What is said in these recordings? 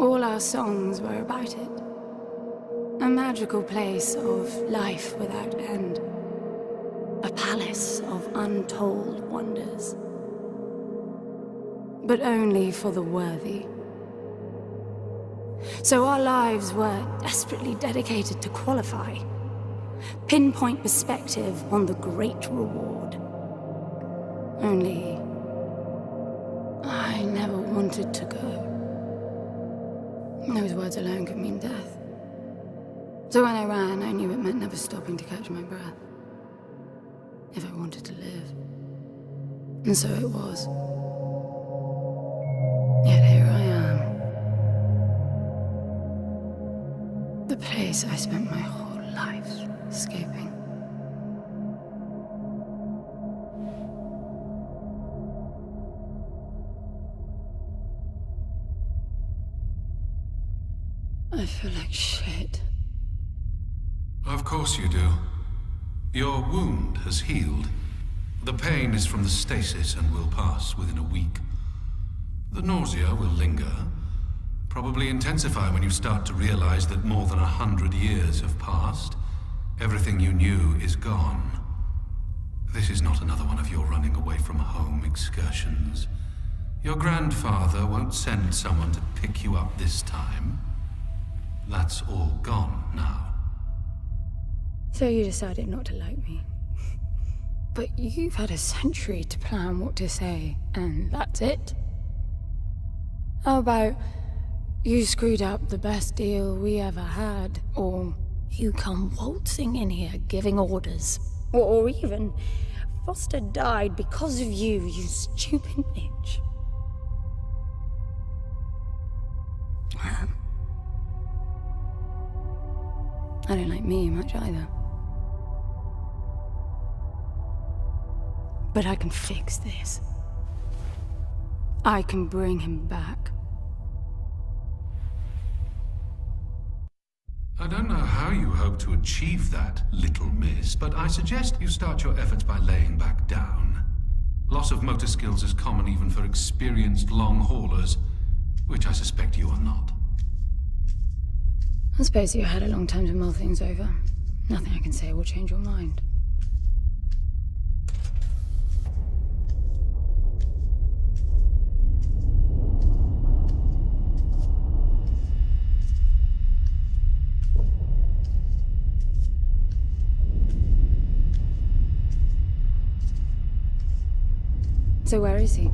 All our songs were about it. A magical place of life without end. A palace of untold wonders. But only for the worthy. So our lives were desperately dedicated to qualify. Pinpoint perspective on the great reward. Only... I never wanted to go. Those words alone could mean death. So when I ran, I knew it meant never stopping to catch my breath. If I wanted to live. And so it was. Yet here I am. The place I spent my whole life escaping. I feel like shit. Of course you do. Your wound has healed. The pain is from the stasis and will pass within a week. The nausea will linger, probably intensify when you start to realize that more than 100 years have passed. Everything you knew is gone. This is not another one of your running away from home excursions. Your grandfather won't send someone to pick you up this time. That's all gone now. So you decided not to like me. But you've had a century to plan what to say, and that's it? How about you screwed up the best deal we ever had, or you come waltzing in here giving orders, or even Foster died because of you, you stupid bitch. I don't like me much either. But I can fix this. I can bring him back. I don't know how you hope to achieve that, little miss, but I suggest you start your efforts by laying back down. Loss of motor skills is common even for experienced long haulers, which I suspect you are not. I suppose you had a long time to mull things over. Nothing I can say will change your mind. So where is he?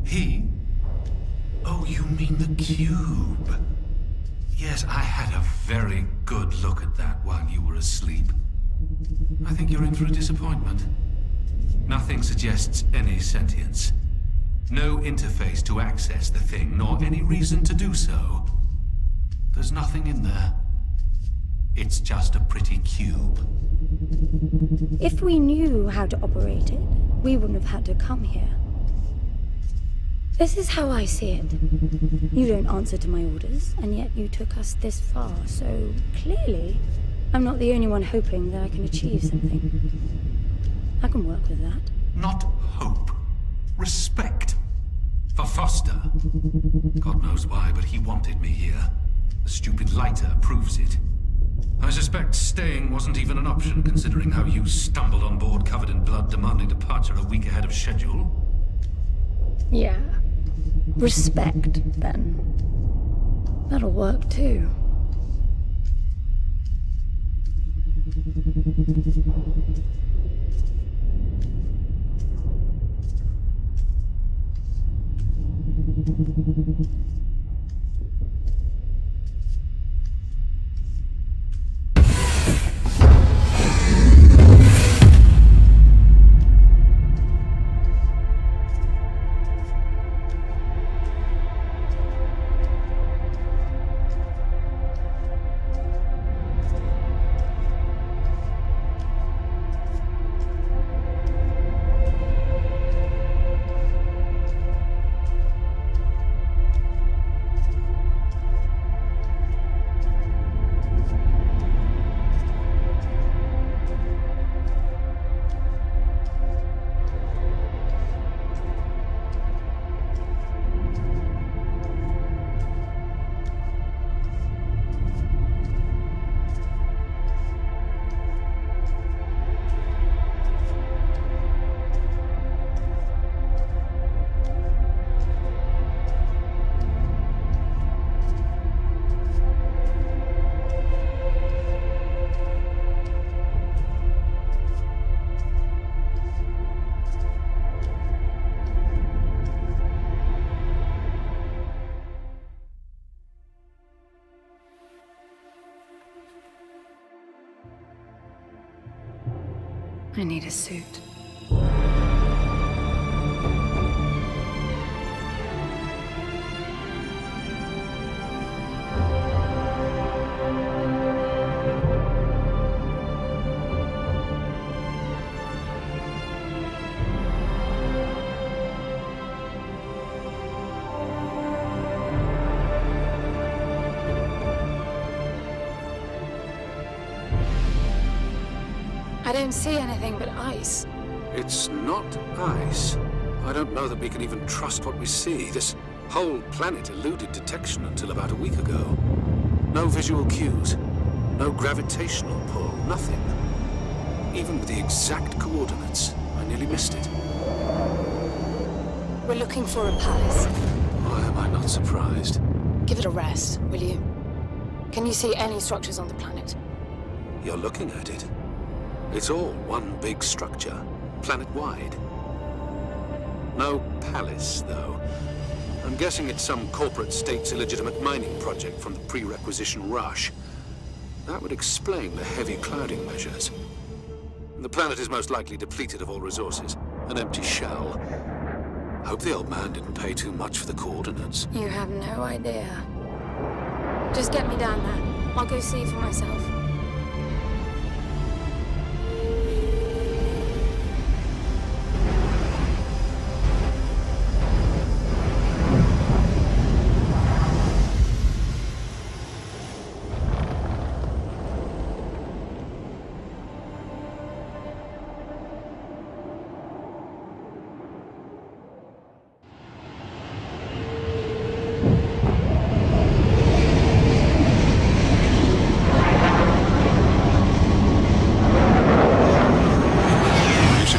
He? Oh, you mean the cube. Yes, I had a very good look at that while you were asleep. I think you're in for a disappointment. Nothing suggests any sentience. No interface to access the thing, nor any reason to do so. There's nothing in there. It's just a pretty cube. If we knew how to operate it, we wouldn't have had to come here. This is how I see it. You don't answer to my orders, and yet you took us this far, so clearly I'm not the only one hoping that I can achieve something. I can work with that. Not hope. Respect. For Foster. God knows why, but he wanted me here. The stupid lighter proves it. I suspect staying wasn't even an option, considering how you stumbled on board covered in blood, demanding departure a week ahead of schedule. Yeah. Respect, then. That'll work, too. I need a suit. I don't see anything but ice. It's not ice. I don't know that we can even trust what we see. This whole planet eluded detection until about a week ago. No visual cues, no gravitational pull, nothing. Even with the exact coordinates, I nearly missed it. We're looking for a palace. Why am I not surprised? Give it a rest, will you? Can you see any structures on the planet? You're looking at it. It's all one big structure, planet-wide. No palace, though. I'm guessing it's some corporate state's illegitimate mining project from the pre-requisition rush. That would explain the heavy clouding measures. The planet is most likely depleted of all resources. An empty shell. Hope the old man didn't pay too much for the coordinates. You have no idea. Just get me down there. I'll go see for myself.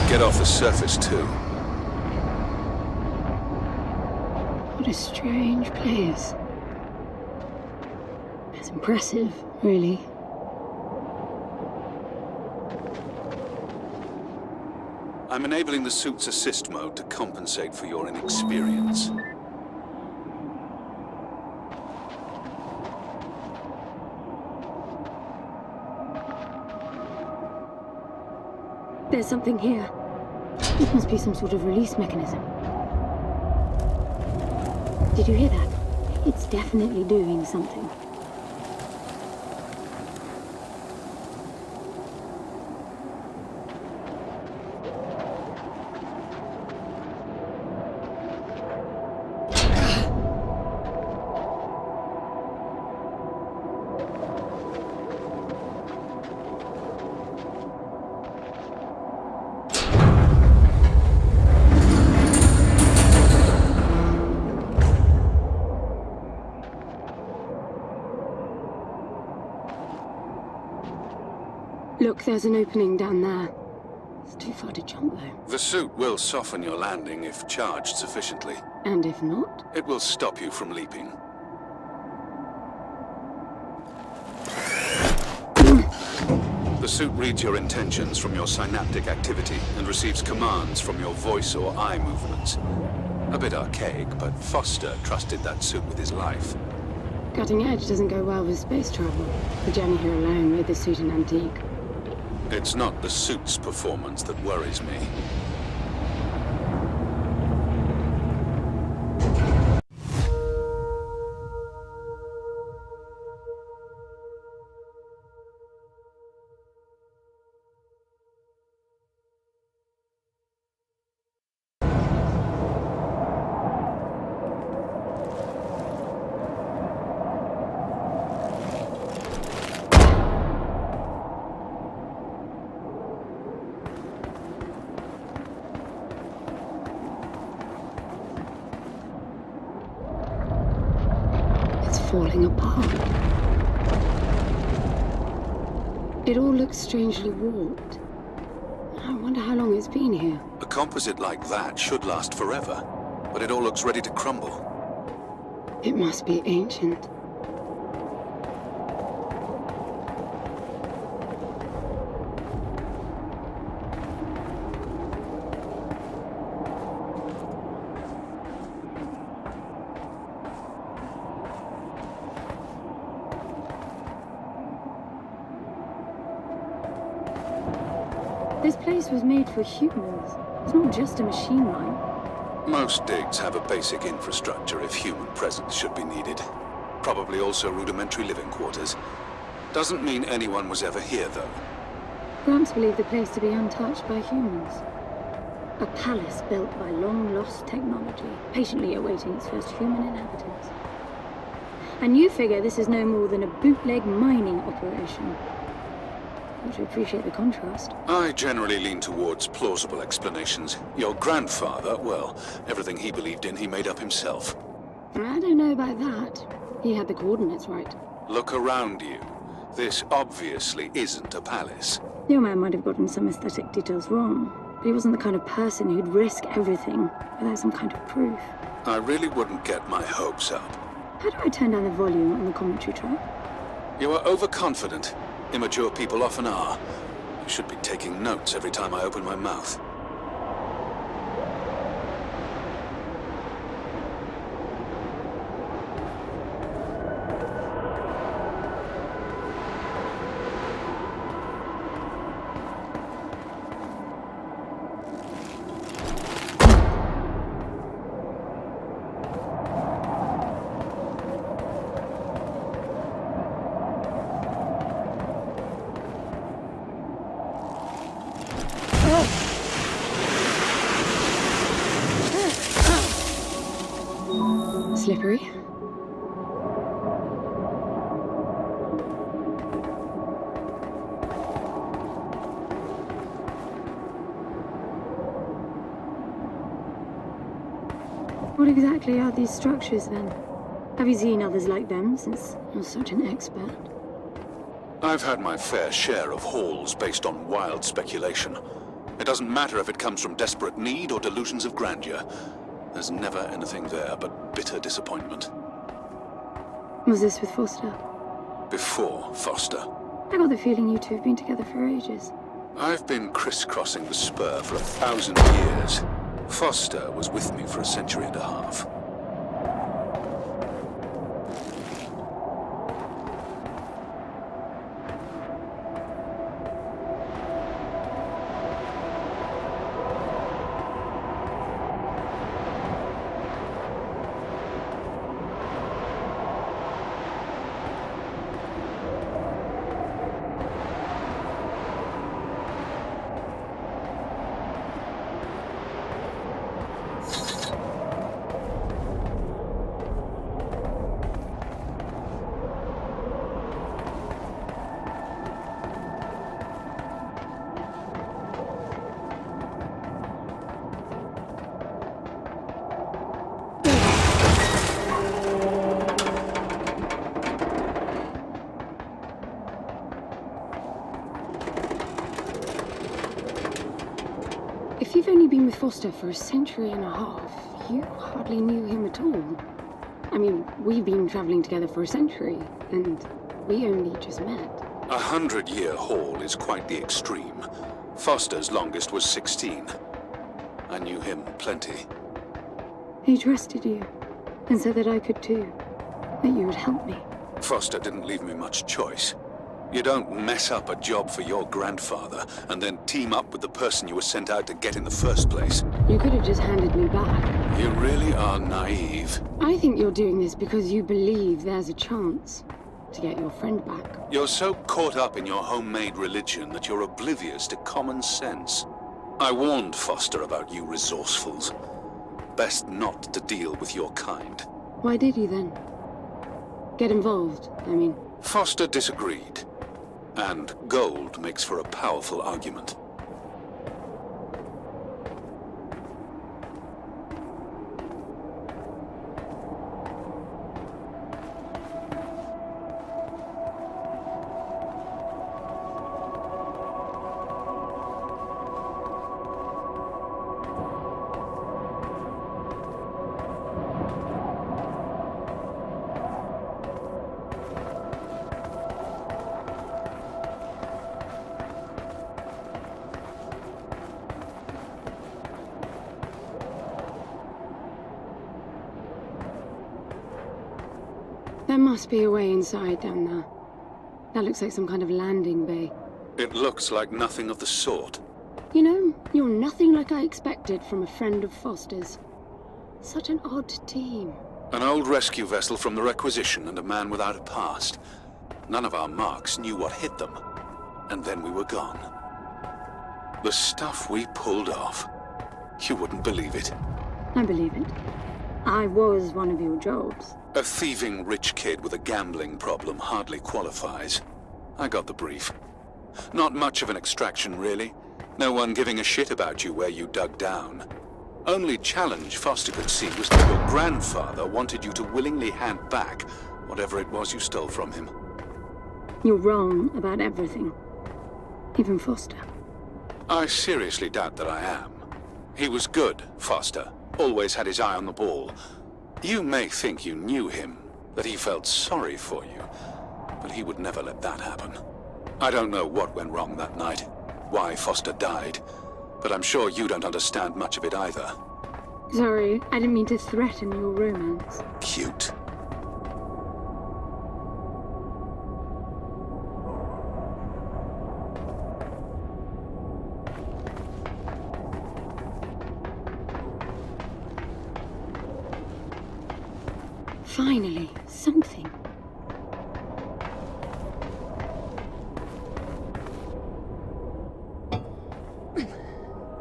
Get off the surface, too. What a strange place. It's impressive, really. I'm enabling the suit's assist mode to compensate for your inexperience. There's something here. It must be some sort of release mechanism. Did you hear that? It's definitely doing something. Look, there's an opening down there. It's too far to jump, though. The suit will soften your landing if charged sufficiently. And if not? It will stop you from leaping. The suit reads your intentions from your synaptic activity and receives commands from your voice or eye movements. A bit archaic, but Foster trusted that suit with his life. Cutting edge doesn't go well with space travel. The journey here alone made the suit an antique. It's not the suit's performance that worries me. Falling apart. It all looks strangely warped. I wonder how long it's been here. A composite like that should last forever, but it all looks ready to crumble. It must be ancient. This place was made for humans. It's not just a machine mine. Most digs have a basic infrastructure if human presence should be needed. Probably also rudimentary living quarters. Doesn't mean anyone was ever here, though. Gramps believed the place to be untouched by humans. A palace built by long-lost technology, patiently awaiting its first human inhabitants. And you figure this is no more than a bootleg mining operation. Would you appreciate the contrast? I generally lean towards plausible explanations. Your grandfather, well, everything he believed in, he made up himself. I don't know about that. He had the coordinates right. Look around you. This obviously isn't a palace. Your man might have gotten some aesthetic details wrong, but he wasn't the kind of person who'd risk everything without some kind of proof. I really wouldn't get my hopes up. How do I turn down the volume on the commentary track? You are overconfident. Immature people often are. I should be taking notes every time I open my mouth. Slippery. What exactly are these structures then? Have you seen others like them since you're such an expert? I've had my fair share of hauls based on wild speculation. It doesn't matter if it comes from desperate need or delusions of grandeur. There's never anything there but bitter disappointment. Was this with Foster? Before Foster. I got the feeling you two have been together for ages. I've been crisscrossing the spur for 1,000 years. Foster was with me for a century and a half. If you've only been with Foster for a century and a half, you hardly knew him at all. I mean, we've been traveling together for a century, and we only just met. 100-year haul is quite the extreme. Foster's longest was 16. I knew him plenty. He trusted you, and said that I could too, that you would help me. Foster didn't leave me much choice. You don't mess up a job for your grandfather and then team up with the person you were sent out to get in the first place. You could have just handed me back. You really are naive. I think you're doing this because you believe there's a chance to get your friend back. You're so caught up in your homemade religion that you're oblivious to common sense. I warned Foster about you resourcefuls. Best not to deal with your kind. Why did you then? Get involved, I mean. Foster disagreed. And gold makes for a powerful argument. There must be a way inside down there. That looks like some kind of landing bay. It looks like nothing of the sort. You know, you're nothing like I expected from a friend of Foster's. Such an odd team. An old rescue vessel from the Requisition and a man without a past. None of our marks knew what hit them. And then we were gone. The stuff we pulled off. You wouldn't believe it. I believe it. I was one of your jobs. A thieving rich kid with a gambling problem hardly qualifies. I got the brief. Not much of an extraction, really. No one giving a shit about you where you dug down. Only challenge Foster could see was that your grandfather wanted you to willingly hand back whatever it was you stole from him. You're wrong about everything. Even Foster. I seriously doubt that I am. He was good, Foster. Always had his eye on the ball. You may think you knew him, that he felt sorry for you, but he would never let that happen. I don't know what went wrong that night, why Foster died, but I'm sure you don't understand much of it either. Sorry, I didn't mean to threaten your romance. Cute. Finally, something.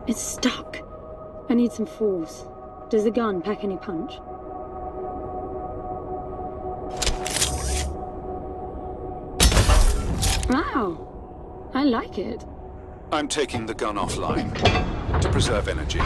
It's stuck. I need some force. Does the gun pack any punch? Wow! I like it. I'm taking the gun offline to preserve energy.